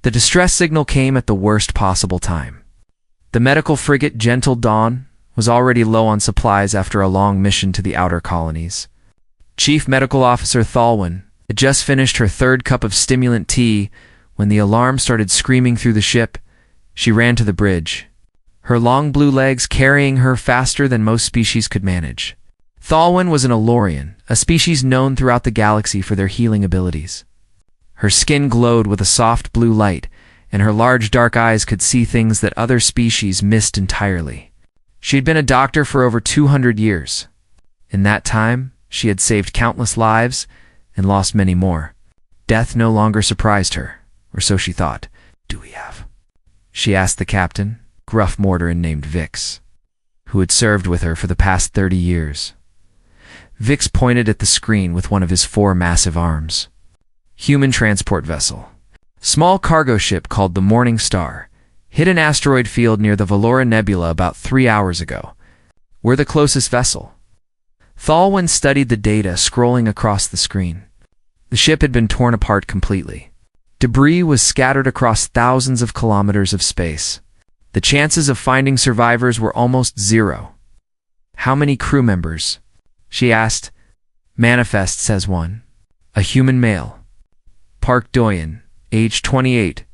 The distress signal came at the worst possible time. The medical frigate Gentle Dawn was already low on supplies after a long mission to the outer colonies. Chief Medical Officer Thalwyn had just finished her third cup of stimulant tea when the alarm started screaming through the ship. She ran to the bridge, her long blue legs carrying her faster than most species could manage. Thalwyn was an Elorian, a species known throughout the galaxy for their healing abilities. Her skin glowed with a soft blue light, and her large dark eyes could see things that other species missed entirely. She had been a doctor for over 200 years. In that time, she had saved countless lives and lost many more. Death no longer surprised her, or so she thought. "Do we have?" she asked the captain, gruff Mortaran named Vix, who had served with her for the past 30 years. Vix pointed at the screen with one of his 4 massive arms. Human transport vessel. Small cargo ship called the Morning Star hit an asteroid field near the Valora Nebula about 3 hours ago. We're the closest vessel. Thalwyn studied the data scrolling across the screen. The ship had been torn apart completely. Debris was scattered across thousands of kilometers of space. The chances of finding survivors were almost zero. "How many crew members?" she asked. "Manifest says 1. A human male. Park Doyen, age 28,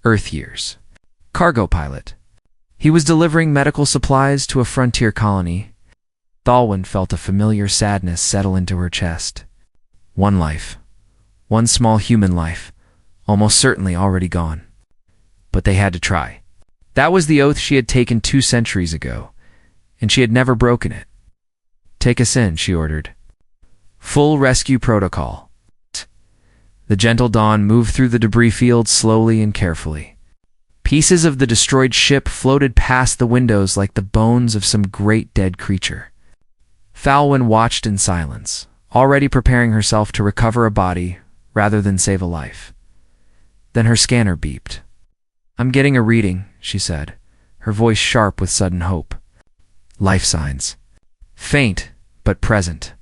Earth years. Cargo pilot. He was delivering medical supplies to a frontier colony." Thalwyn felt a familiar sadness settle into her chest. One life. One small human life, almost certainly already gone. But they had to try. That was the oath she had taken 2 centuries ago, and she had never broken it. "Take us in," she ordered. "Full rescue protocol." The Gentle Dawn moved through the debris field slowly and carefully. Pieces of the destroyed ship floated past the windows like the bones of some great dead creature. Thalwyn watched in silence, already preparing herself to recover a body rather than save a life. Then her scanner beeped. "I'm getting a reading," she said, her voice sharp with sudden hope. "Life signs. Faint, but present.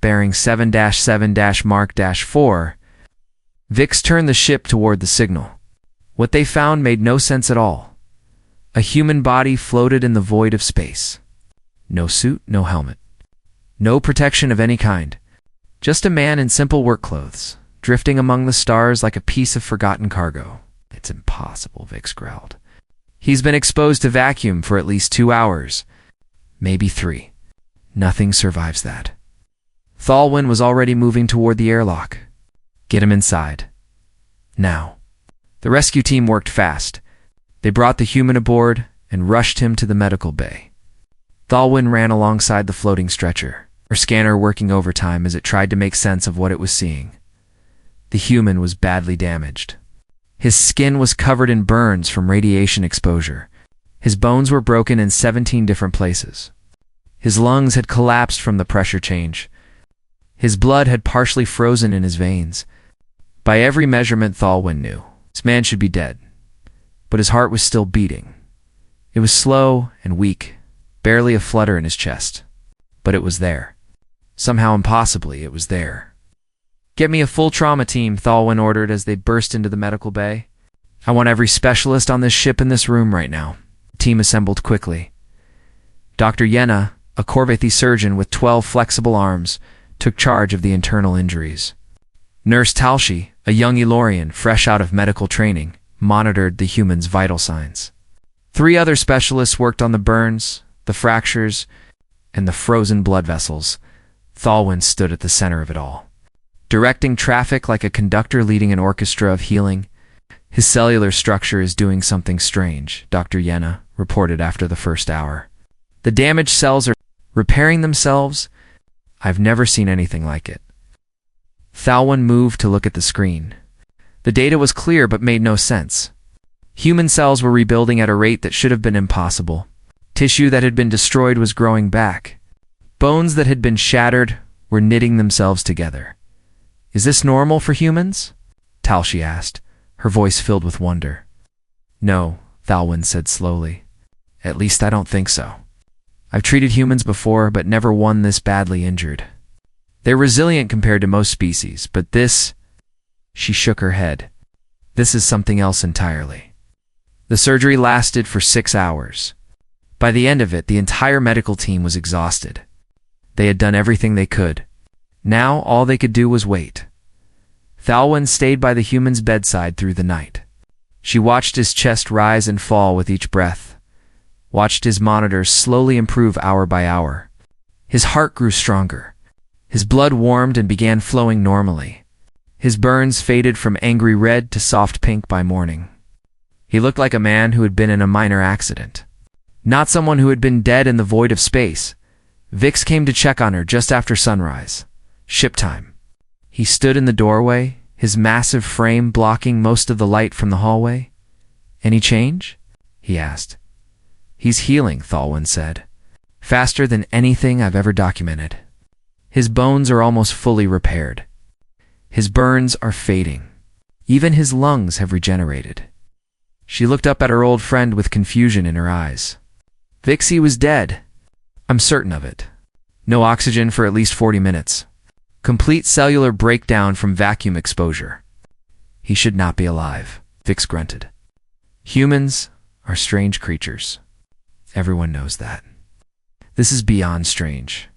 Bearing 7-7-Mark-4. Vix turned the ship toward the signal. What they found made no sense at all. A human body floated in the void of space. No suit, no helmet. No protection of any kind. Just a man in simple work clothes, drifting among the stars like a piece of forgotten cargo. "It's impossible," Vix growled. "He's been exposed to vacuum for at least 2 hours. Maybe 3. Nothing survives that." Thalwyn was already moving toward the airlock. "Get him inside. Now." The rescue team worked fast. They brought the human aboard and rushed him to the medical bay. Thalwyn ran alongside the floating stretcher, her scanner working overtime as it tried to make sense of what it was seeing. The human was badly damaged. His skin was covered in burns from radiation exposure. His bones were broken in 17 different places. His lungs had collapsed from the pressure change. His blood had partially frozen in his veins. By every measurement, Thalwyn knew this man should be dead. But his heart was still beating. It was slow and weak, barely a flutter in his chest. But it was there. Somehow impossibly, it was there. "Get me a full trauma team," Thalwyn ordered as they burst into the medical bay. "I want every specialist on this ship in this room right now." The team assembled quickly. Dr. Yenna, a Corvathi surgeon with 12 flexible arms, took charge of the internal injuries. Nurse Talshi, a young Elorian fresh out of medical training, monitored the human's vital signs. 3 other specialists worked on the burns, the fractures, and the frozen blood vessels. Thalwyn stood at the center of it all, directing traffic like a conductor leading an orchestra of healing. "His cellular structure is doing something strange," Dr. Yenna reported after the first hour. "The damaged cells are repairing themselves. I've never seen anything like it." Thalwyn moved to look at the screen. The data was clear but made no sense. Human cells were rebuilding at a rate that should have been impossible. Tissue that had been destroyed was growing back. Bones that had been shattered were knitting themselves together. "Is this normal for humans?" Talshi asked, her voice filled with wonder. "No," Thalwyn said slowly. "At least I don't think so. I've treated humans before, but never one this badly injured. They're resilient compared to most species, but this..." She shook her head. This is something else entirely. The surgery lasted for 6 hours. By the end of it, the entire medical team was exhausted. They had done everything they could. Now all they could do was wait. Thalwyn stayed by the human's bedside through the night. She watched his chest rise and fall with each breath, watched his monitors slowly improve hour by hour. His heart grew stronger. His blood warmed and began flowing normally. His burns faded from angry red to soft pink by morning. He looked like a man who had been in a minor accident, not someone who had been dead in the void of space. Vix came to check on her just after sunrise. Ship time. He stood in the doorway, his massive frame blocking most of the light from the hallway. "Any change?" he asked. "He's healing," Thalwyn said. "Faster than anything I've ever documented. His bones are almost fully repaired. His burns are fading. Even his lungs have regenerated." She looked up at her old friend with confusion in her eyes. "Vixie was dead. I'm certain of it. No oxygen for at least 40 minutes. Complete cellular breakdown from vacuum exposure. He should not be alive," Vix grunted. "Humans are strange creatures. Everyone knows that. This is beyond strange.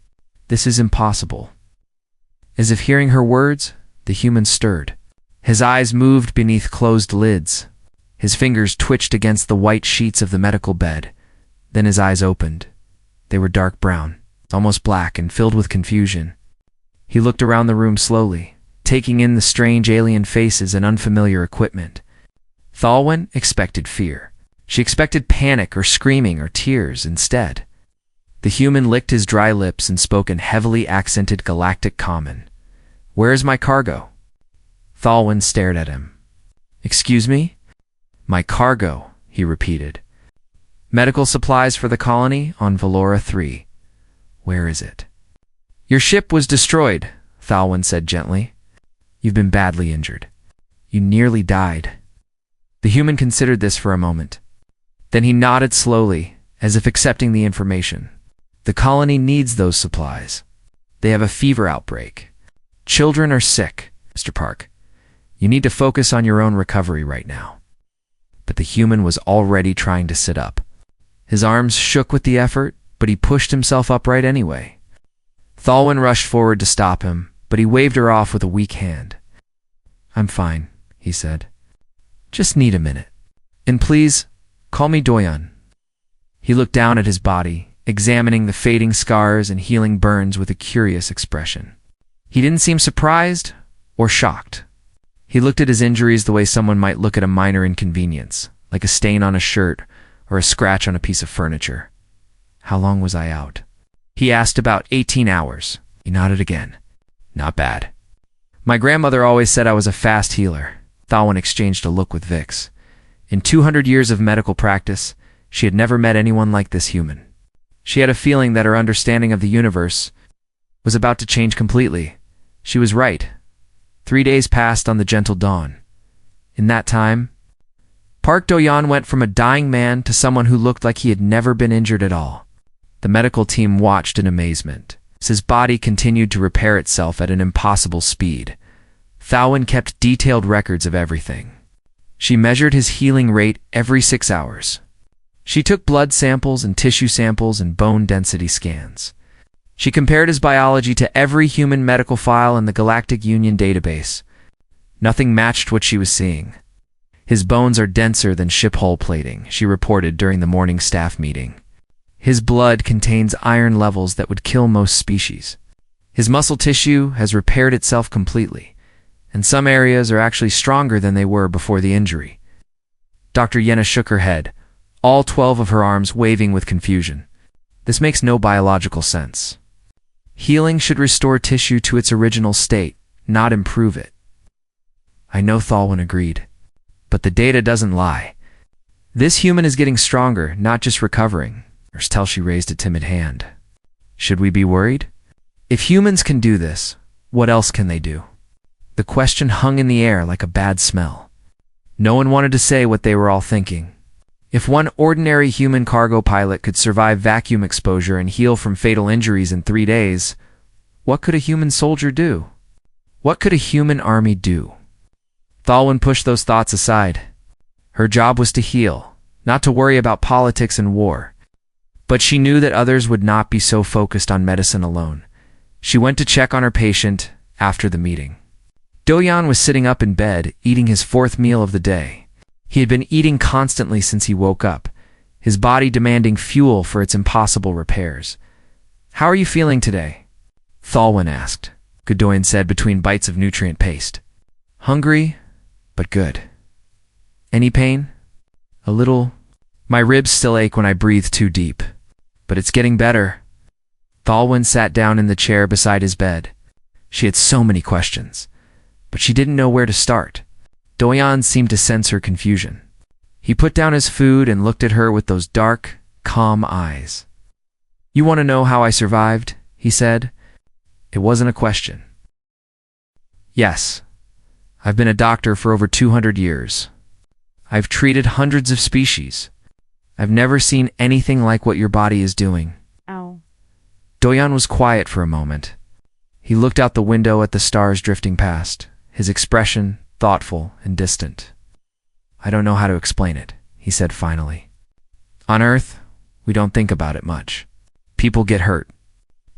This is impossible." As if hearing her words, the human stirred. His eyes moved beneath closed lids. His fingers twitched against the white sheets of the medical bed. Then his eyes opened. They were dark brown, almost black, and filled with confusion. He looked around the room slowly, taking in the strange alien faces and unfamiliar equipment. Thalwyn expected fear. She expected panic or screaming or tears instead. The human licked his dry lips and spoke in heavily accented Galactic Common. "Where is my cargo?" Thalwyn stared at him. "Excuse me?" "My cargo," he repeated. "Medical supplies for the colony on Valora 3. Where is it?" "Your ship was destroyed," Thalwyn said gently. "You've been badly injured. You nearly died." The human considered this for a moment. Then he nodded slowly, as if accepting the information. "The colony needs those supplies. They have a fever outbreak. Children are sick, Mr. Park. You need to focus on your own recovery right now." But the human was already trying to sit up. His arms shook with the effort, but he pushed himself upright anyway. Thalwyn rushed forward to stop him, but he waved her off with a weak hand. "I'm fine," he said. "Just need a minute. And please, call me Doyan." He looked down at his body, examining the fading scars and healing burns with a curious expression. He didn't seem surprised or shocked. He looked at his injuries the way someone might look at a minor inconvenience, like a stain on a shirt or a scratch on a piece of furniture. "How long was I out?" He asked. "About 18 hours. He nodded again. "Not bad. My grandmother always said I was a fast healer." Thalwyn exchanged a look with Vix. In 200 years of medical practice, she had never met anyone like this human. She had a feeling that her understanding of the universe was about to change completely. She was right. 3 days passed on the Gentle Dawn. In that time, Park Doyan went from a dying man to someone who looked like he had never been injured at all. The medical team watched in amazement as his body continued to repair itself at an impossible speed. Thalwyn kept detailed records of everything. She measured his healing rate every 6 hours. She took blood samples and tissue samples and bone density scans. She compared his biology to every human medical file in the Galactic Union database. Nothing matched what she was seeing. "His bones are denser than ship hull plating," she reported during the morning staff meeting. "His blood contains iron levels that would kill most species. His muscle tissue has repaired itself completely, and some areas are actually stronger than they were before the injury." Dr. Yenna shook her head, all 12 of her arms waving with confusion. "This makes no biological sense. Healing should restore tissue to its original state, not improve it." "I know," Thalwyn agreed, "but the data doesn't lie. This human is getting stronger, not just recovering." She raised a timid hand. "Should we be worried? If humans can do this, what else can they do?" The question hung in the air like a bad smell. No one wanted to say what they were all thinking. If one ordinary human cargo pilot could survive vacuum exposure and heal from fatal injuries in 3 days, what could a human soldier do? What could a human army do? Thalwyn pushed those thoughts aside. Her job was to heal, not to worry about politics and war. But she knew that others would not be so focused on medicine alone. She went to check on her patient after the meeting. Do-yeon was sitting up in bed, eating his fourth meal of the day. He had been eating constantly since he woke up, his body demanding fuel for its impossible repairs. "How are you feeling today?" Thalwyn asked. "Good," Do-yeon said between bites of nutrient paste. "Hungry, but good." "Any pain?" "A little. My ribs still ache when I breathe too deep. But it's getting better." Thalwyn sat down in the chair beside his bed. She had so many questions, but she didn't know where to start. Do-yeon seemed to sense her confusion. He put down his food and looked at her with those dark, calm eyes. "You want to know how I survived?" he said. It wasn't a question. "Yes. I've been a doctor for over 200 years. I've treated hundreds of species. I've never seen anything like what your body is doing." Ow. Do-yeon was quiet for a moment. He looked out the window at the stars drifting past, his expression thoughtful and distant. "I don't know how to explain it," he said finally. "On Earth, we don't think about it much. People get hurt.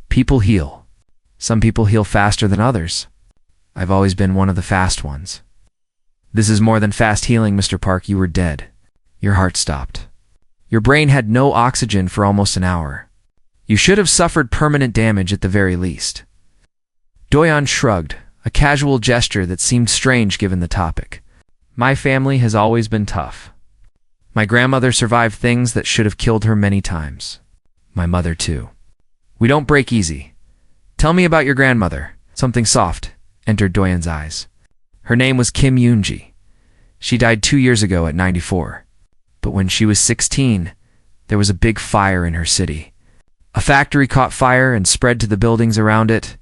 People heal. Some people heal faster than others. I've always been one of the fast ones." "This is more than fast healing, Mr. Park. You were dead. Your heart stopped. Your brain had no oxygen for almost an hour. You should have suffered permanent damage at the very least." Do-yeon shrugged, a casual gesture that seemed strange given the topic. "My family has always been tough. My grandmother survived things that should have killed her many times. My mother too. We don't break easy. Tell me about your grandmother." Something soft entered Do-yeon's eyes. Her name was Kim Yoon-ji. She died 2 years ago at 94. But when she was 16, there was a big fire in her city. A factory caught fire and spread to the buildings around it.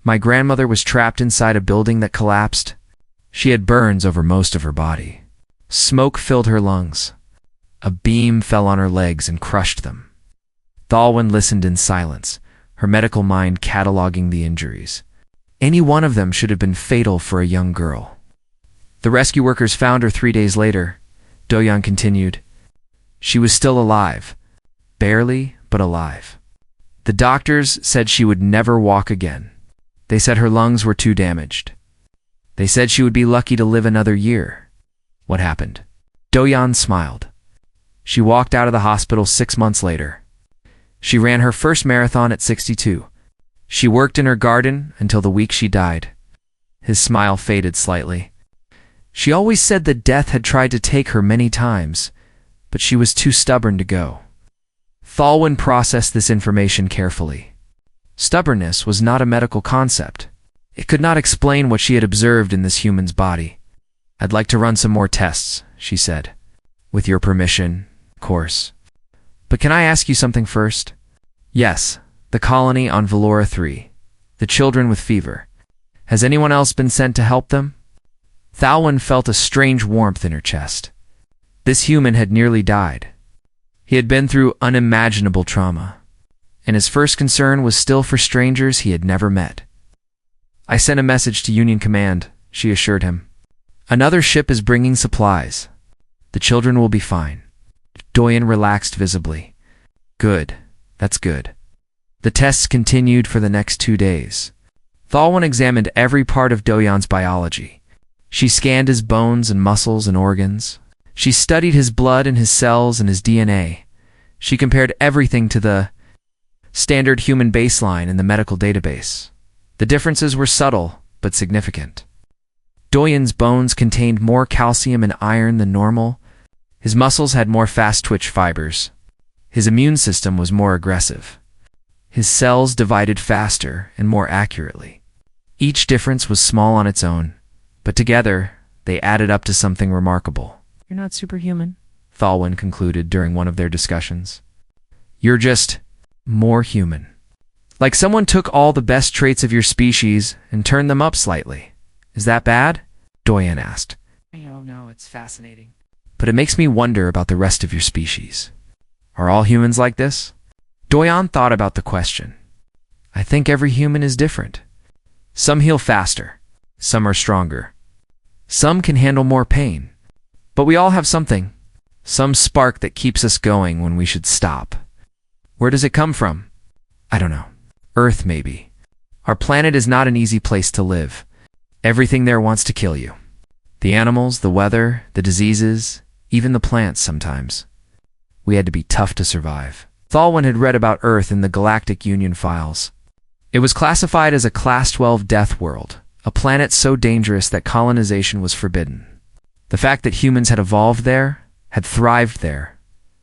My grandmother was trapped inside a building that collapsed. She had burns over most of her body. Smoke filled her lungs. A beam fell on her legs and crushed them. Thalwyn listened in silence, her medical mind cataloging the injuries. Any one of them should have been fatal for a young girl. "The rescue workers found her 3 days later," Do-yeon continued. "She was still alive. Barely, but alive. The doctors said she would never walk again. They said her lungs were too damaged. They said she would be lucky to live another year." "What happened?" Do-yeon smiled. "She walked out of the hospital 6 months later. She ran her first marathon at 62. She worked in her garden until the week she died." His smile faded slightly. "She always said that death had tried to take her many times, but she was too stubborn to go." Thalwyn processed this information carefully. Stubbornness was not a medical concept. It could not explain what she had observed in this human's body. "I'd like to run some more tests," she said. "With your permission, of course. But can I ask you something first?" "Yes, the colony on Valora 3. The children with fever. Has anyone else been sent to help them?" Thalwyn felt a strange warmth in her chest. This human had nearly died. He had been through unimaginable trauma, and his first concern was still for strangers he had never met. "I sent a message to Union Command," she assured him. "Another ship is bringing supplies. The children will be fine." Do-yeon relaxed visibly. "Good. That's good." The tests continued for the next 2 days. Thalwyn examined every part of Do-yeon's biology. She scanned his bones and muscles and organs. She studied his blood and his cells and his DNA. She compared everything to the standard human baseline in the medical database. The differences were subtle, but significant. Do-yeon's bones contained more calcium and iron than normal. His muscles had more fast-twitch fibers. His immune system was more aggressive. His cells divided faster and more accurately. Each difference was small on its own, but together they added up to something remarkable. "You're not superhuman," Thalwyn concluded during one of their discussions. "You're just more human. Like someone took all the best traits of your species and turned them up slightly. Is that bad?" Do-yeon asked. "Oh no, it's fascinating. But it makes me wonder about the rest of your species. Are all humans like this?" Do-yeon thought about the question. "I think every human is different. Some heal faster. Some are stronger. Some can handle more pain. But we all have something. Some spark that keeps us going when we should stop. Where does it come from? I don't know. Earth, maybe. Our planet is not an easy place to live. Everything there wants to kill you. The animals, the weather, the diseases, even the plants sometimes. We had to be tough to survive. Thalwyn had read about Earth in the Galactic Union files. It was classified as a Class 12 death world, a planet so dangerous that colonization was forbidden. The fact that humans had evolved there, had thrived there,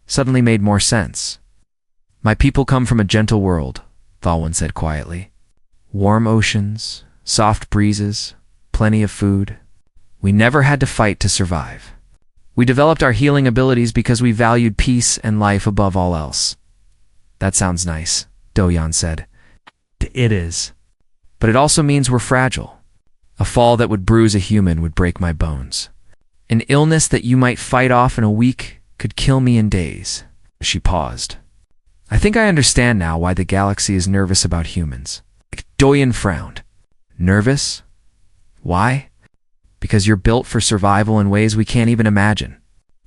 suddenly made more sense. My people come from a gentle world, Thalwyn said quietly. Warm oceans, soft breezes, plenty of food. We never had to fight to survive. We developed our healing abilities because we valued peace and life above all else. That sounds nice, Do-Yeon said. It is. But it also means we're fragile. A fall that would bruise a human would break my bones. An illness that you might fight off in a week could kill me in days. She paused. I think I understand now why the galaxy is nervous about humans. Do-Yeon frowned. Nervous? Why? Because you're built for survival in ways we can't even imagine.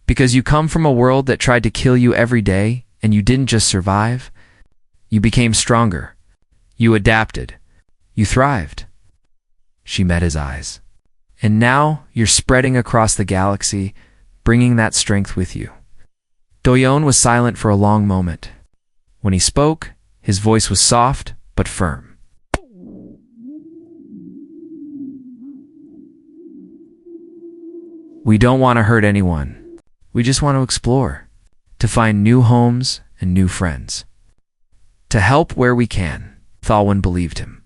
Because you come from a world that tried to kill you every day, and you didn't just survive. You became stronger. You adapted. You thrived. She met his eyes. And now you're spreading across the galaxy, bringing that strength with you. Do-Yeon was silent for a long moment. When he spoke, his voice was soft but firm. We don't want to hurt anyone. We just want to explore, to find new homes and new friends. To help where we can, Thalwyn believed him.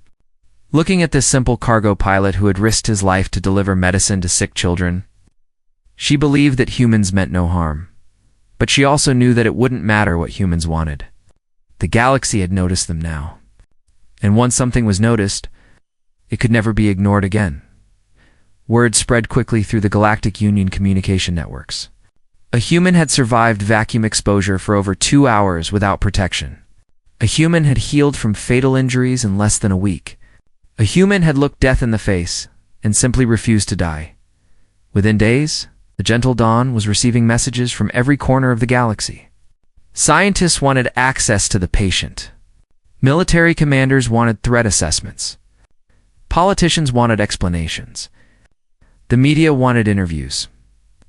Looking at this simple cargo pilot who had risked his life to deliver medicine to sick children, she believed that humans meant no harm. But she also knew that it wouldn't matter what humans wanted. The galaxy had noticed them now. And once something was noticed, it could never be ignored again. Word spread quickly through the Galactic Union communication networks. A human had survived vacuum exposure for over 2 hours without protection. A human had healed from fatal injuries in less than a week. A human had looked death in the face and simply refused to die. Within days, the Gentle Dawn was receiving messages from every corner of the galaxy. Scientists wanted access to the patient. Military commanders wanted threat assessments. Politicians wanted explanations. The media wanted interviews.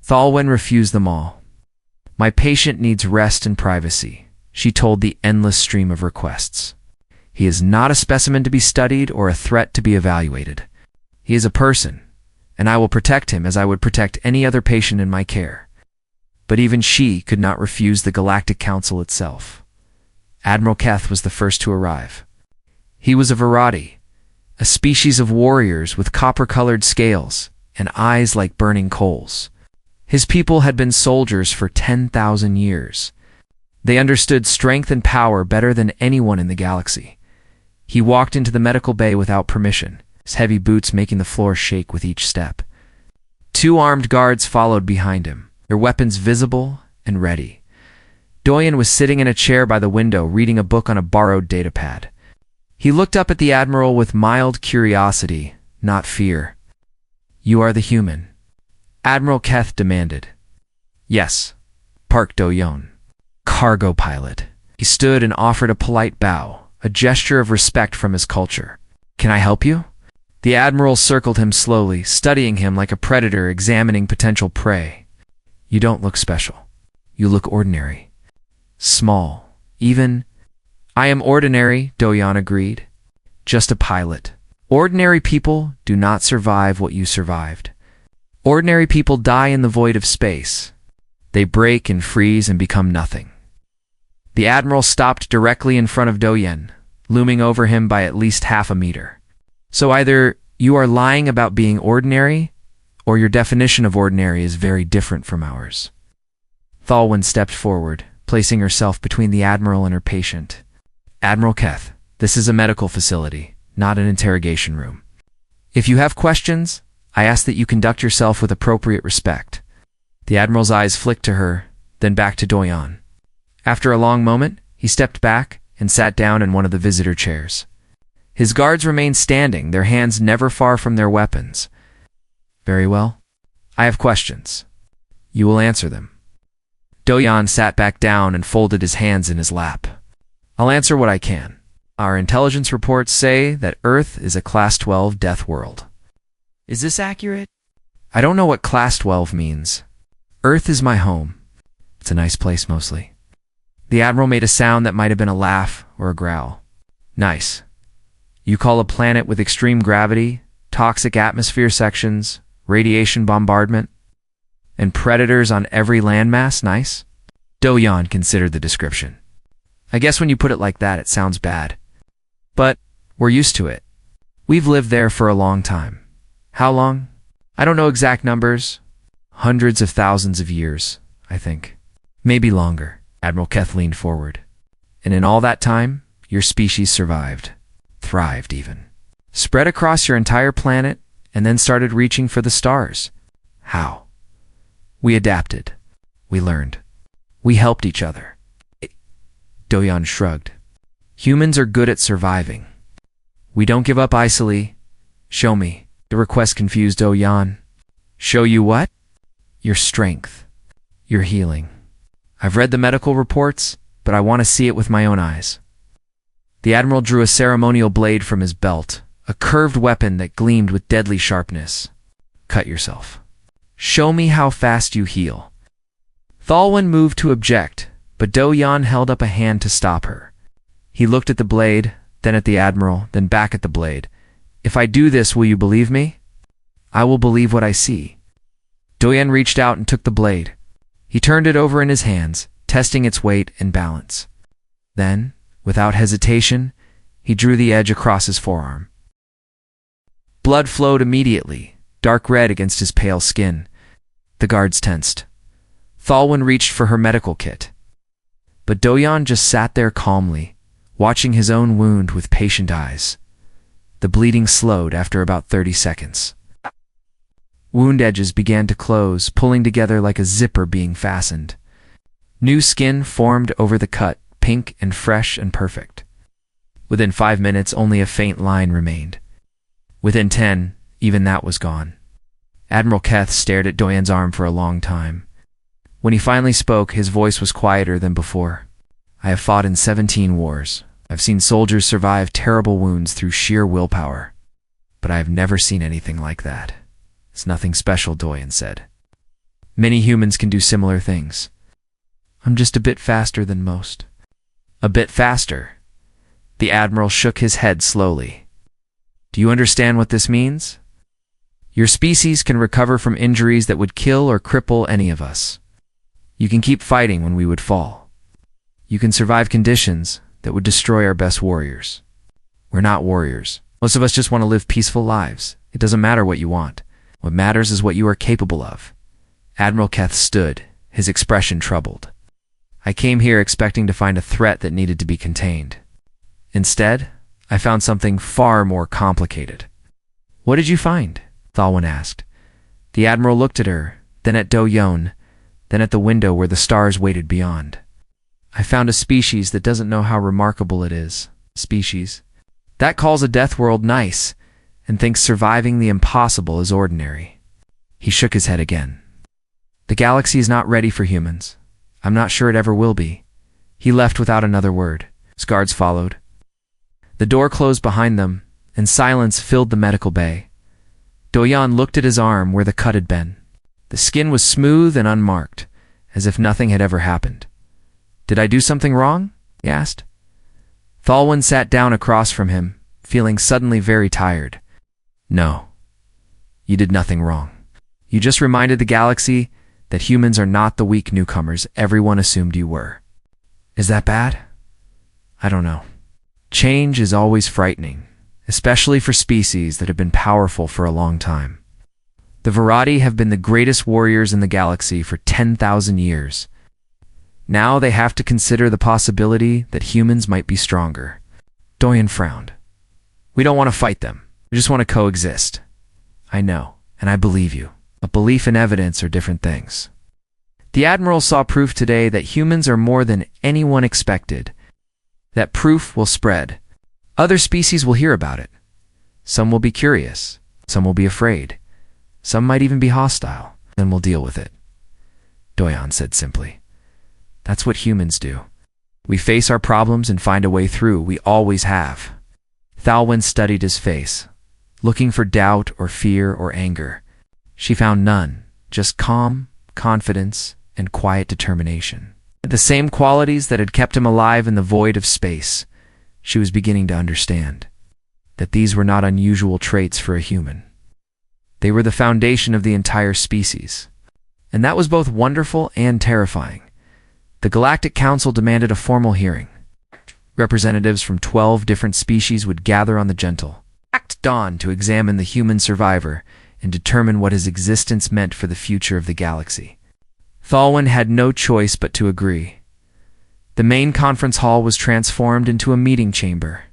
Thalwyn refused them all. My patient needs rest and privacy, she told the endless stream of requests. He is not a specimen to be studied or a threat to be evaluated. He is a person, and I will protect him as I would protect any other patient in my care. But even she could not refuse the Galactic Council itself. Admiral Keth was the first to arrive. He was a Virati, a species of warriors with copper-colored scales and eyes like burning coals. His people had been soldiers for 10,000 years. They understood strength and power better than anyone in the galaxy. He walked into the medical bay without permission, his heavy boots making the floor shake with each step. 2 armed guards followed behind him, their weapons visible and ready. Do-Yeon was sitting in a chair by the window reading a book on a borrowed datapad. He looked up at the Admiral with mild curiosity, not fear. You are the human, Admiral Keth demanded. Yes, Park Do-Yeon. Cargo pilot. He stood and offered a polite bow, a gesture of respect from his culture. Can I help you? The Admiral circled him slowly, studying him like a predator examining potential prey. You don't look special. You look ordinary. Small. Even. I am ordinary, Do-Yeon agreed. Just a pilot. Ordinary people do not survive what you survived. Ordinary people die in the void of space. They break and freeze and become nothing. The Admiral stopped directly in front of Do-Yeon, looming over him by at least half a meter. So either you are lying about being ordinary, or your definition of ordinary is very different from ours. Thalwyn stepped forward, placing herself between the Admiral and her patient. Admiral Keth, this is a medical facility, not an interrogation room. If you have questions, I ask that you conduct yourself with appropriate respect. The Admiral's eyes flicked to her, then back to Do-Yeon. After a long moment, he stepped back and sat down in one of the visitor chairs. His guards remained standing, their hands never far from their weapons. Very well. I have questions. You will answer them. Do-Yan sat back down and folded his hands in his lap. I'll answer what I can. Our intelligence reports say that Earth is a Class 12 death world. Is this accurate? I don't know what Class 12 means. Earth is my home. It's a nice place mostly. The Admiral made a sound that might have been a laugh or a growl. Nice. You call a planet with extreme gravity, toxic atmosphere sections, radiation bombardment, and predators on every landmass nice? Do-Yan considered the description. I guess when you put it like that, it sounds bad. But we're used to it. We've lived there for a long time. How long? I don't know exact numbers. Hundreds of thousands of years, I think. Maybe longer. Admiral Keth leaned forward. And in all that time, your species survived. Thrived, even. Spread across your entire planet, and then started reaching for the stars. How? We adapted. We learned. We helped each other. Do-Yan shrugged. Humans are good at surviving. We don't give up easily. Show me. The request confused Do-Yan. Show you what? Your strength. Your healing. I've read the medical reports, but I want to see it with my own eyes. The Admiral drew a ceremonial blade from his belt, a curved weapon that gleamed with deadly sharpness. Cut yourself. Show me how fast you heal. Thalwyn moved to object, but Do-Yan held up a hand to stop her. He looked at the blade, then at the Admiral, then back at the blade. If I do this, will you believe me? I will believe what I see. Do-Yan reached out and took the blade. He turned it over in his hands, testing its weight and balance. Then, without hesitation, he drew the edge across his forearm. Blood flowed immediately, dark red against his pale skin. The guards tensed. Thalwyn reached for her medical kit. But Do-Yan just sat there calmly, watching his own wound with patient eyes. The bleeding slowed after about 30 seconds. Wound edges began to close, pulling together like a zipper being fastened. New skin formed over the cut, pink and fresh and perfect. Within 5 minutes, only a faint line remained. Within 10, even that was gone. Admiral Keth stared at Do-Yan's arm for a long time. When he finally spoke, his voice was quieter than before. I have fought in 17 wars. I've seen soldiers survive terrible wounds through sheer willpower. But I have never seen anything like that. It's nothing special, Do-Yan said. Many humans can do similar things. I'm just a bit faster than most. A bit faster? The Admiral shook his head slowly. Do you understand what this means? Your species can recover from injuries that would kill or cripple any of us. You can keep fighting when we would fall. You can survive conditions that would destroy our best warriors. We're not warriors. Most of us just want to live peaceful lives. It doesn't matter what you want. What matters is what you are capable of. Admiral Keth stood, his expression troubled. I came here expecting to find a threat that needed to be contained. Instead, I found something far more complicated. What did you find? Thalwyn asked. The Admiral looked at her, then at Do-Yan, then at the window where the stars waited beyond. I found a species that doesn't know how remarkable it is. Species. That calls a death world nice, and thinks surviving the impossible is ordinary. He shook his head again. The galaxy is not ready for humans. I'm not sure it ever will be. He left without another word. His guards followed. The door closed behind them, and silence filled the medical bay. Do-Yan looked at his arm where the cut had been. The skin was smooth and unmarked, as if nothing had ever happened. Did I do something wrong? He asked. Thalwyn sat down across from him, feeling suddenly very tired. No, you did nothing wrong. You just reminded the galaxy that humans are not the weak newcomers everyone assumed you were. Is that bad? I don't know. Change is always frightening, especially for species that have been powerful for a long time. The Virati have been the greatest warriors in the galaxy for 10,000 years. Now they have to consider the possibility that humans might be stronger. Do-Yan frowned. We don't want to fight them. We just want to coexist. I know, and I believe you. But belief and evidence are different things. The Admiral saw proof today that humans are more than anyone expected. That proof will spread. Other species will hear about it. Some will be curious. Some will be afraid. Some might even be hostile. Then we'll deal with it, Doyon said simply. That's what humans do. We face our problems and find a way through. We always have. Thalwyn studied his face, looking for doubt or fear or anger. She found none, just calm, confidence, and quiet determination. The same qualities that had kept him alive in the void of space. She was beginning to understand that these were not unusual traits for a human. They were the foundation of the entire species. And that was both wonderful and terrifying. The Galactic Council demanded a formal hearing. Representatives from 12 different species would gather on the Gentle Dawn to examine the human survivor and determine what his existence meant for the future of the galaxy. Thalwyn had no choice but to agree. The main conference hall was transformed into a meeting chamber.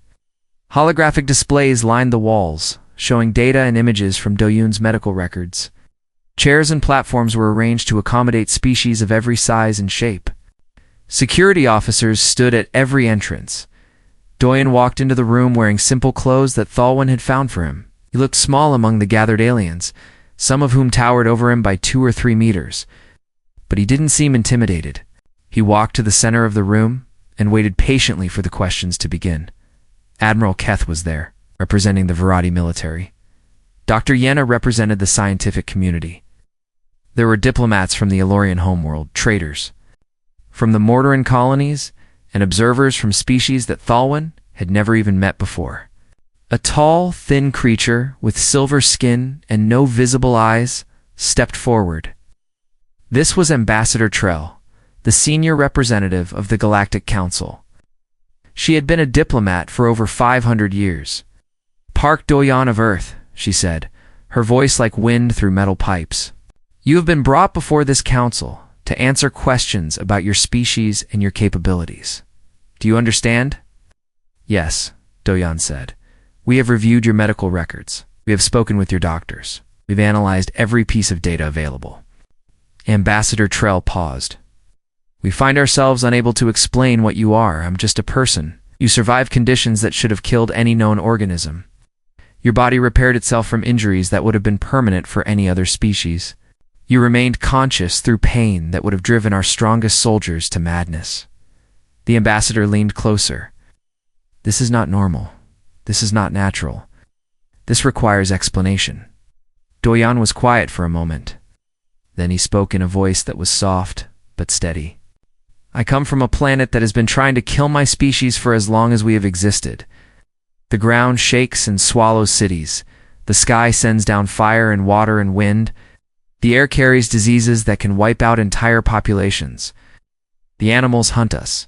Holographic displays lined the walls, showing data and images from Doyun's medical records. Chairs and platforms were arranged to accommodate species of every size and shape. Security officers stood at every entrance. Doyon walked into the room wearing simple clothes that Thalwyn had found for him. He looked small among the gathered aliens, some of whom towered over him by 2 or 3 meters. But he didn't seem intimidated. He walked to the center of the room and waited patiently for the questions to begin. Admiral Keth was there, representing the Verati military. Dr. Yenna represented the scientific community. There were diplomats from the Elorian homeworld, traders from the Mortaran colonies, and observers from species that Thalwyn had never even met before. A tall, thin creature with silver skin and no visible eyes stepped forward. This was Ambassador Trell, the senior representative of the Galactic Council. She had been a diplomat for over 500 years. "Park Doyon of Earth," she said, her voice like wind through metal pipes. "You have been brought before this council to answer questions about your species and your capabilities. Do you understand?" "Yes," Doyon said. "We have reviewed your medical records. We have spoken with your doctors. We've analyzed every piece of data available." Ambassador Trell paused. "We find ourselves unable to explain what you are. I'm just a person. You survived conditions that should have killed any known organism. Your body repaired itself from injuries that would have been permanent for any other species. You remained conscious through pain that would have driven our strongest soldiers to madness." The ambassador leaned closer. "This is not normal. This is not natural. This requires explanation." Doyon was quiet for a moment. Then he spoke in a voice that was soft but steady. "I come from a planet that has been trying to kill my species for as long as we have existed. The ground shakes and swallows cities. The sky sends down fire and water and wind. The air carries diseases that can wipe out entire populations. The animals hunt us.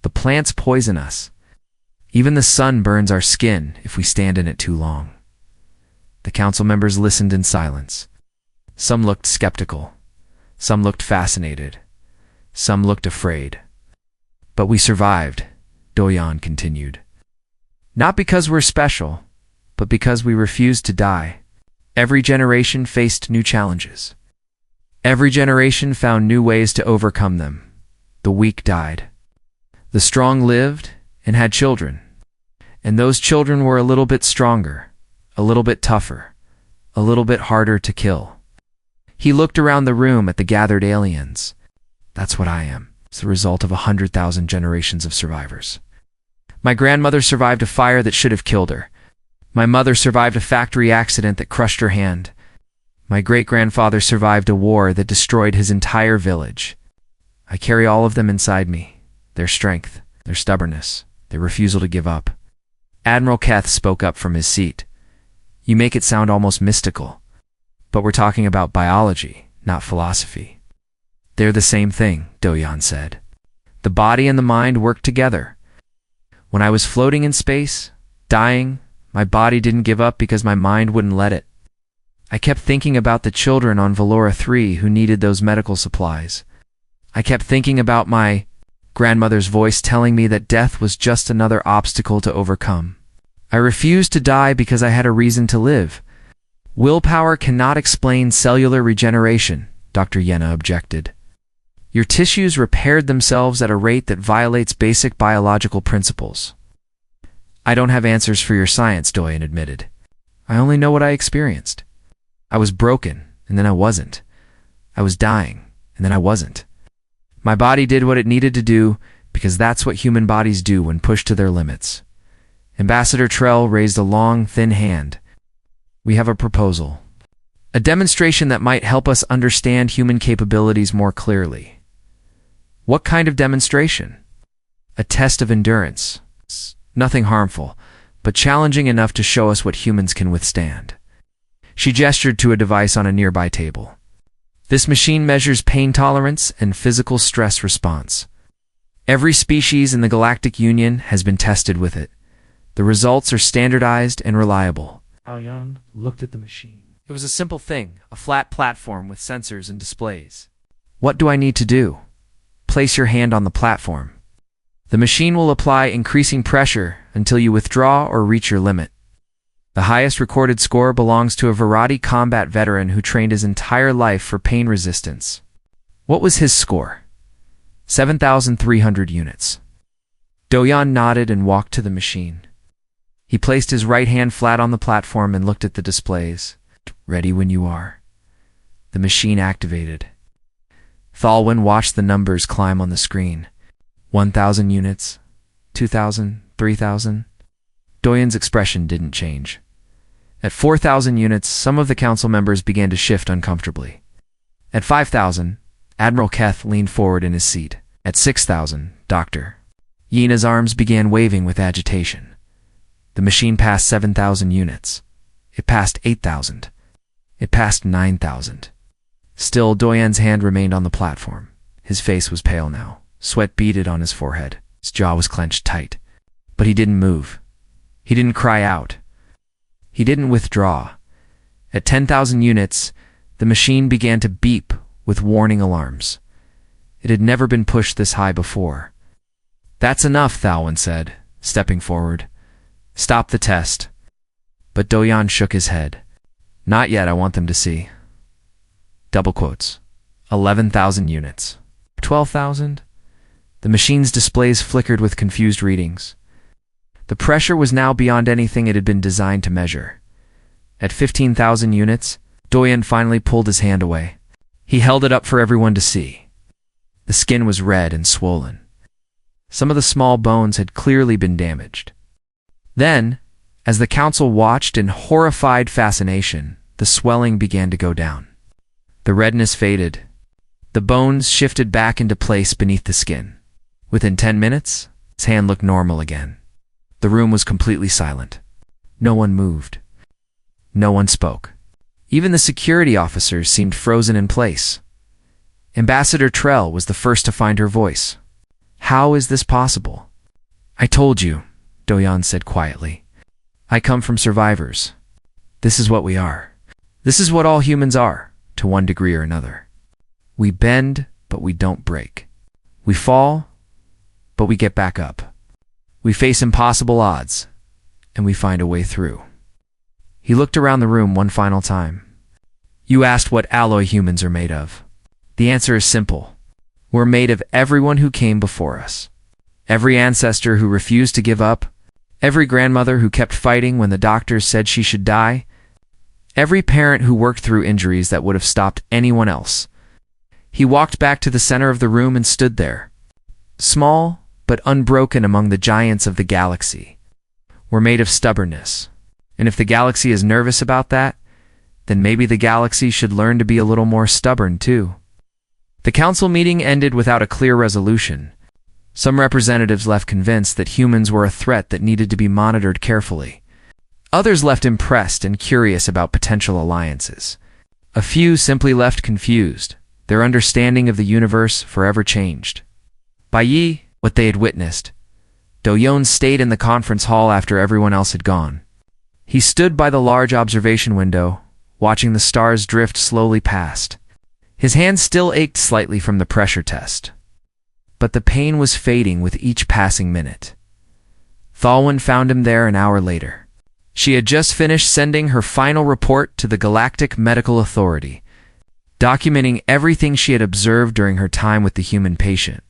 The plants poison us. Even the sun burns our skin if we stand in it too long." The council members listened in silence. Some looked skeptical. Some looked fascinated. Some looked afraid. "But we survived," Doyon continued. "Not because we're special, but because we refused to die. Every generation faced new challenges. Every generation found new ways to overcome them. The weak died. The strong lived and had children. And those children were a little bit stronger, a little bit tougher, a little bit harder to kill." He looked around the room at the gathered aliens. "That's what I am. It's the result of 100,000 generations of survivors. My grandmother survived a fire that should have killed her. My mother survived a factory accident that crushed her hand. My great-grandfather survived a war that destroyed his entire village. I carry all of them inside me, their strength, their stubbornness, their refusal to give up." Admiral Keth spoke up from his seat. "You make it sound almost mystical. But we're talking about biology, not philosophy." "They're the same thing," Doyon said. "The body and the mind work together. When I was floating in space, dying, my body didn't give up because my mind wouldn't let it. I kept thinking about the children on Valora 3 who needed those medical supplies. I kept thinking about my grandmother's voice telling me that death was just another obstacle to overcome. I refused to die because I had a reason to live. Willpower cannot explain cellular regeneration," Dr. Yenna objected. "Your tissues repaired themselves at a rate that violates basic biological principles." "I don't have answers for your science," Doyon admitted. "I only know what I experienced. I was broken, and then I wasn't. I was dying, and then I wasn't. My body did what it needed to do, because that's what human bodies do when pushed to their limits. Ambassador Trell raised a long, thin hand. We have a proposal. A demonstration that might help us understand human capabilities more clearly. What kind of demonstration? A test of endurance. Nothing harmful, but challenging enough to show us what humans can withstand. She gestured to a device on a nearby table. This machine measures pain tolerance and physical stress response. Every species in the Galactic Union has been tested with it. The results are standardized and reliable. Aoyan looked at the machine. It was a simple thing, a flat platform with sensors and displays. What do I need to do? Place your hand on the platform. The machine will apply increasing pressure until you withdraw or reach your limit. The highest recorded score belongs to a Virati combat veteran who trained his entire life for pain resistance. What was his score? 7,300 units. Doyan nodded and walked to the machine. He placed his right hand flat on the platform and looked at the displays. Ready when you are. The machine activated. Thalwyn watched the numbers climb on the screen. 1,000 units, 2,000, 3,000. Doyan's expression didn't change. At 4,000 units, some of the council members began to shift uncomfortably. At 5,000, Admiral Keth leaned forward in his seat. At 6,000, Dr. Yena's arms began waving with agitation. The machine passed 7,000 units. It passed 8,000. It passed 9,000. Still, Doyan's hand remained on the platform. His face was pale now. Sweat beaded on his forehead. His jaw was clenched tight. But he didn't move. He didn't cry out. He didn't withdraw. At 10,000 units, the machine began to beep with warning alarms. It had never been pushed this high before. That's enough, Thalwyn said, stepping forward. Stop the test. But Doyan shook his head. Not yet, I want them to see. Double quotes. 11,000 units. 12,000? The machine's displays flickered with confused readings. The pressure was now beyond anything it had been designed to measure. At 15,000 units, Doyan finally pulled his hand away. He held it up for everyone to see. The skin was red and swollen. Some of the small bones had clearly been damaged. Then, as the council watched in horrified fascination, the swelling began to go down. The redness faded. The bones shifted back into place beneath the skin. Within 10 minutes, his hand looked normal again. The room was completely silent. No one moved. No one spoke. Even the security officers seemed frozen in place. Ambassador Trell was the first to find her voice. How is this possible? I told you, Doyan said quietly. I come from survivors. This is what we are. This is what all humans are, to one degree or another. We bend, but we don't break. We fall, but we get back up. We face impossible odds, and we find a way through. He looked around the room one final time. You asked what alloy humans are made of. The answer is simple. We're made of everyone who came before us. Every ancestor who refused to give up. Every grandmother who kept fighting when the doctors said she should die. Every parent who worked through injuries that would have stopped anyone else. He walked back to the center of the room and stood there. Small, but unbroken among the giants of the galaxy. We're made of stubbornness. And if the galaxy is nervous about that, then maybe the galaxy should learn to be a little more stubborn too. The council meeting ended without a clear resolution. Some representatives left convinced that humans were a threat that needed to be monitored carefully. Others left impressed and curious about potential alliances. A few simply left confused, their understanding of the universe forever changed. By what they had witnessed, Doyan stayed in the conference hall after everyone else had gone. He stood by the large observation window, watching the stars drift slowly past. His hand still ached slightly from the pressure test. But the pain was fading with each passing minute. Thalwyn found him there an hour later. She had just finished sending her final report to the Galactic Medical Authority, documenting everything she had observed during her time with the human patient.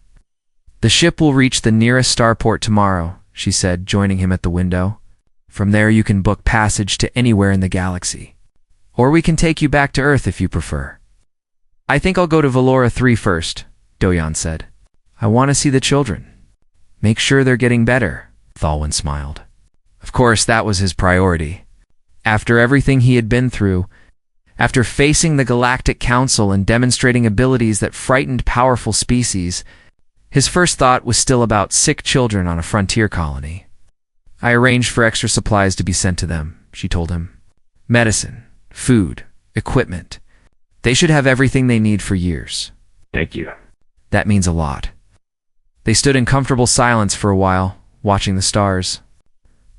The ship will reach the nearest starport tomorrow, she said, joining him at the window. From there you can book passage to anywhere in the galaxy. Or we can take you back to Earth if you prefer. I think I'll go to Valora 3 first, Doyan said. I want to see the children. Make sure they're getting better, Thalwyn smiled. Of course, that was his priority. After everything he had been through, after facing the Galactic Council and demonstrating abilities that frightened powerful species, his first thought was still about sick children on a frontier colony. I arranged for extra supplies to be sent to them, she told him. Medicine, food, equipment. They should have everything they need for years. Thank you. That means a lot. They stood in comfortable silence for a while, watching the stars.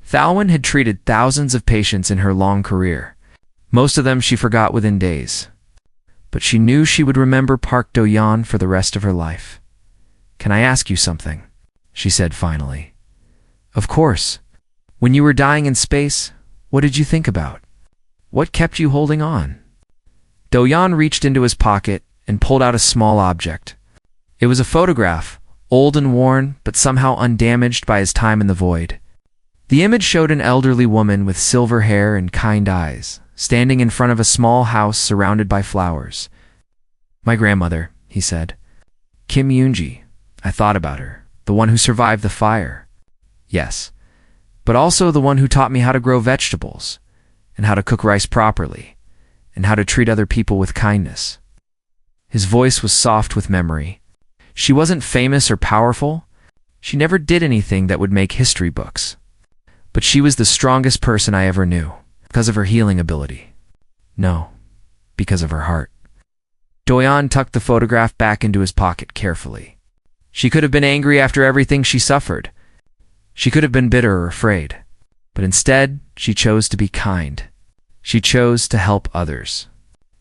Thalwyn had treated thousands of patients in her long career. Most of them she forgot within days. But she knew she would remember Park Do-yeon for the rest of her life. Can I ask you something? She said finally. Of course. When you were dying in space, what did you think about? What kept you holding on? Do-yeon reached into his pocket and pulled out a small object. It was a photograph, old and worn, but somehow undamaged by his time in the void. The image showed an elderly woman with silver hair and kind eyes, standing in front of a small house surrounded by flowers. My grandmother, he said. Kim Yoonji. I thought about her, the one who survived the fire. Yes, but also the one who taught me how to grow vegetables, and how to cook rice properly, and how to treat other people with kindness. His voice was soft with memory. She wasn't famous or powerful. She never did anything that would make history books. But she was the strongest person I ever knew, because of her healing ability. No, because of her heart. Do-yeon tucked the photograph back into his pocket carefully. She could have been angry after everything she suffered. She could have been bitter or afraid. But instead, she chose to be kind. She chose to help others.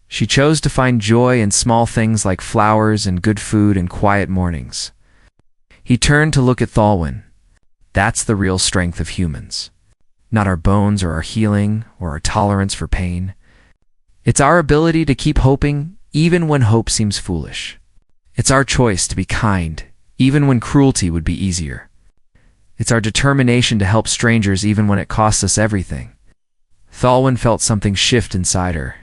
She chose to find joy in small things like flowers and good food and quiet mornings. He turned to look at Thalwyn. That's the real strength of humans. Not our bones or our healing or our tolerance for pain. It's our ability to keep hoping even when hope seems foolish. It's our choice to be kind even when cruelty would be easier. It's our determination to help strangers even when it costs us everything. Thalwyn felt something shift inside her.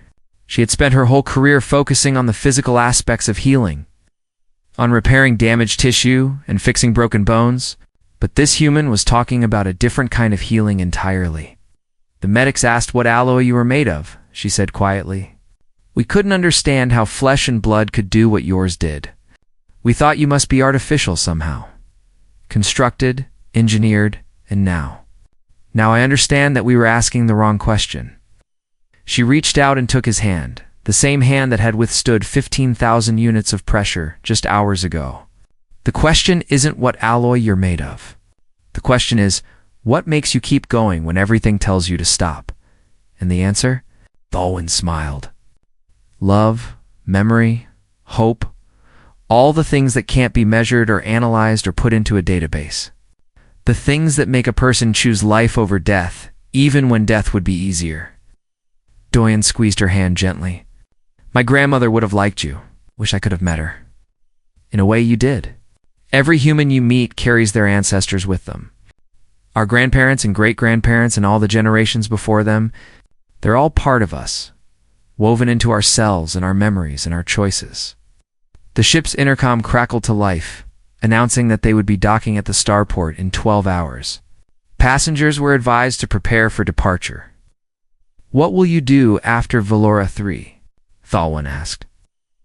She had spent her whole career focusing on the physical aspects of healing, on repairing damaged tissue and fixing broken bones, but this human was talking about a different kind of healing entirely. The medics asked what alloy you were made of, she said quietly. We couldn't understand how flesh and blood could do what yours did. We thought you must be artificial somehow. Constructed, engineered, and now. Now I understand that we were asking the wrong question. She reached out and took his hand, the same hand that had withstood 15,000 units of pressure just hours ago. The question isn't what alloy you're made of. The question is, what makes you keep going when everything tells you to stop? And the answer? Thalwyn smiled. Love, memory, hope, all the things that can't be measured or analyzed or put into a database. The things that make a person choose life over death, even when death would be easier. Do-yeon squeezed her hand gently. My grandmother would have liked you. Wish I could have met her. In a way, you did. Every human you meet carries their ancestors with them. Our grandparents and great-grandparents and all the generations before them, they're all part of us, woven into our cells and our memories and our choices. The ship's intercom crackled to life, announcing that they would be docking at the starport in 12 hours. Passengers were advised to prepare for departure. What will you do after Valora 3? Thalwyn asked.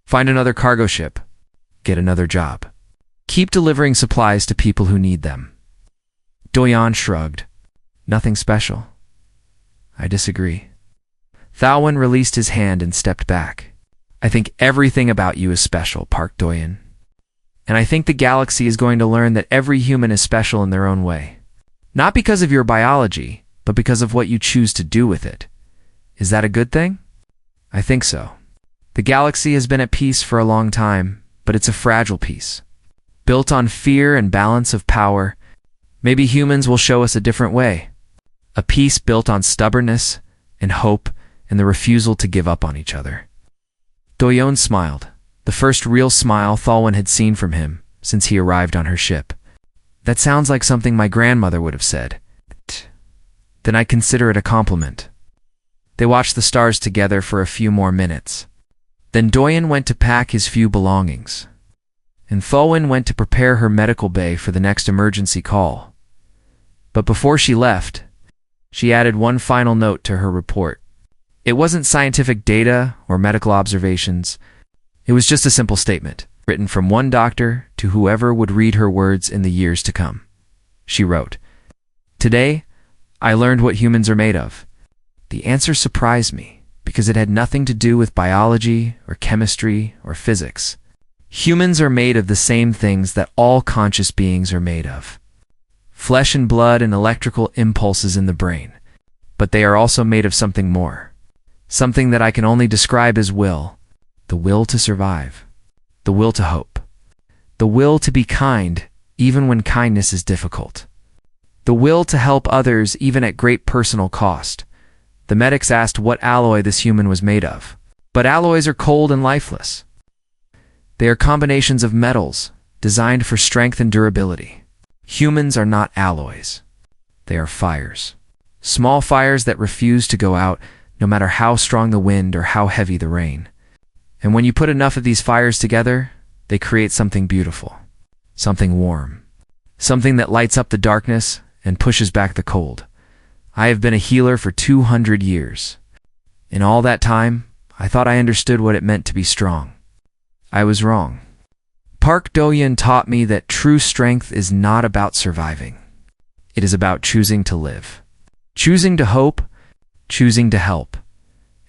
Find another cargo ship. Get another job. Keep delivering supplies to people who need them. Do-yeon shrugged. Nothing special. I disagree. Thalwyn released his hand and stepped back. I think everything about you is special, Park Do-yeon. And I think the galaxy is going to learn that every human is special in their own way. Not because of your biology, but because of what you choose to do with it. Is that a good thing? I think so. The galaxy has been at peace for a long time, but it's a fragile peace. Built on fear and balance of power, maybe humans will show us a different way. A peace built on stubbornness and hope and the refusal to give up on each other. Do-yeon smiled, the first real smile Thalwyn had seen from him since he arrived on her ship. That sounds like something my grandmother would have said. Then I consider it a compliment. They watched the stars together for a few more minutes. Then Doyen went to pack his few belongings, and Thowen went to prepare her medical bay for the next emergency call. But before she left, she added one final note to her report. It wasn't scientific data or medical observations. It was just a simple statement, written from one doctor to whoever would read her words in the years to come. She wrote, "Today, I learned what humans are made of." The answer surprised me because it had nothing to do with biology or chemistry or physics. Humans are made of the same things that all conscious beings are made of: flesh and blood and electrical impulses in the brain. But they are also made of something more, something that I can only describe as will, the will to survive, the will to hope, the will to be kind even when kindness is difficult, the will to help others even at great personal cost. The medics asked what alloy this human was made of. But alloys are cold and lifeless. They are combinations of metals designed for strength and durability. Humans are not alloys. They are fires. Small fires that refuse to go out no matter how strong the wind or how heavy the rain. And when you put enough of these fires together, they create something beautiful, something warm, something that lights up the darkness and pushes back the cold. I have been a healer for 200 years. In all that time, I thought I understood what it meant to be strong. I was wrong. Park Do-yeon taught me that true strength is not about surviving. It is about choosing to live, choosing to hope, choosing to help.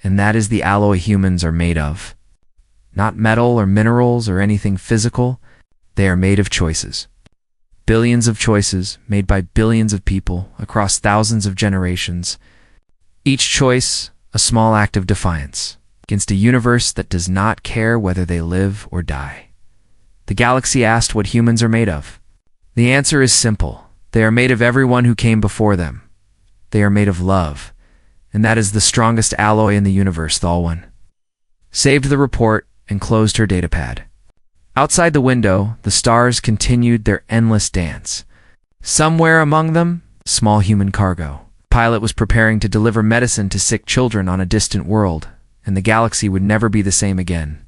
And that is the alloy humans are made of. Not metal or minerals or anything physical. They are made of choices. Billions of choices made by billions of people across thousands of generations. Each choice a small act of defiance against a universe that does not care whether they live or die. The galaxy asked what humans are made of. The answer is simple. They are made of everyone who came before them. They are made of love, and that is the strongest alloy in the universe, Thalwyn. Saved the report and closed her datapad. Outside the window, the stars continued their endless dance. Somewhere among them, small human cargo. Pilot was preparing to deliver medicine to sick children on a distant world, and the galaxy would never be the same again.